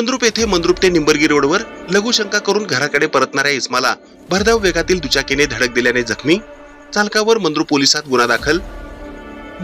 मंद्रुप येथे मंद्रुप ते निंबर्गी रोडवर लघुशंका करून घराकडे परतणाऱ्या इस्माला भरधाव वेगातील दुचाकीने धडक दिल्याने जखमी, चालकावर मंद्रुप पोलिसात गुन्हा दाखल।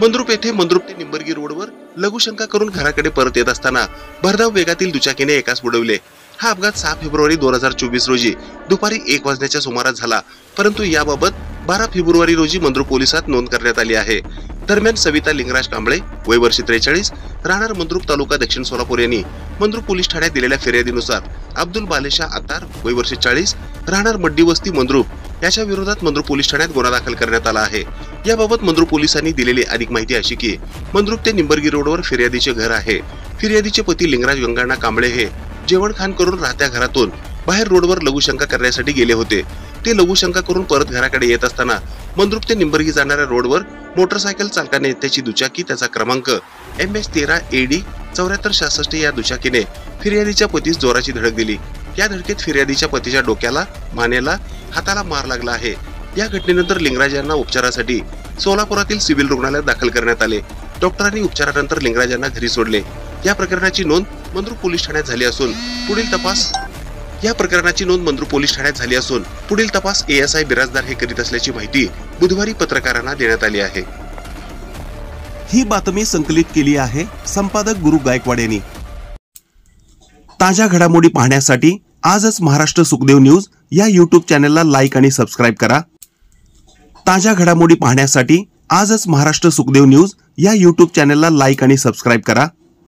मंद्रुप येथे मंद्रुप ते निंबर्गी रोडवर लघुशंका करून घराकडे परत येत असताना भरधाव वेगातील दुचाकीने एकास बुडवले। हा अपघात 6 फेब्रुवारी 2024 रोजी दुपारी 1 वाजण्याच्या सुमारास झाला, परंतु याबाबत 12 फेब्रुवारी रोजी मंद्रुप पोलिसात नोंद करण्यात आली आहे। दरम्यान सविता लिंगराज कांबळे वय वर्ष 43 राहणार मंद्रुप तालुका दक्षिण सोलापूर यांनी मंद्रुप पोलीस ठाण्यात दिलेल्या फिर्यादीनुसार अब्दुल बालेशाह अत्तार वय वर्ष 40 राहणार मड्डी वस्ती मंद्रुप याच्या विरोधात मंद्रुप पोलीस ठाण्यात गुन्हा दाखल करण्यात आला आहे। याबाबत मंद्रुप पोलिसांनी दिलेली अधिक माहिती अशी की मंद्रुप ते निंबर्गी रोडवर फिर्यादीचे घर आहे। फिर्यादीचे पती लिंगराज गंगाणा कांबळे हे जेवण खाण करून राहत्या घरातून बाहेर रोडवर लघुशंका करण्यासाठी गेले होते। ते लघुशंका करून परत घराकडे येत असताना मंद्रुप ते निंबर्गी जाणाऱ्या रोडवर मोटरसायकल चालकाने त्याची दुचाकी त्याचा क्रमांक MS13 AD 7466 या दुचाकीने फिर्यादीच्या पतीस जोराची धडक दिली। या धडकेत फिर्यादीच्या पतीच्या डोक्याला, मानेला, हाताला मार लागला आहे। या घटनेनंतर लिंगराज यांना उपचारासाठी सोलापुरातील सिव्हिल रुग्णालयात दाखल करण्यात आले। डॉक्टरांनी उपचारानंतर लिंगराज यांना घरी सोडले। या प्रकरणाची नोंद मंद्रुप पोलीस ठाण्यात झाली असून पुढील तपास ASI बिराजदार हे करीत असल्याची माहिती बुधवारी पत्रकारांना देण्यात आली आहे। ही बातमी संकलित केली आहे संपादक गुरु गायकवाड यांनी। ताज्या घडामोडी पाहण्यासाठी आजच महाराष्ट्र सुखदेव न्यूज या YouTube चॅनलला लाईक आणि सबस्क्राईब करा। ताज्या घडामोडी पाहण्यासाठी आजच महाराष्ट्र सुखदेव न्यूज या YouTube चॅनलला लाईक आणि सबस्क्राईब करा।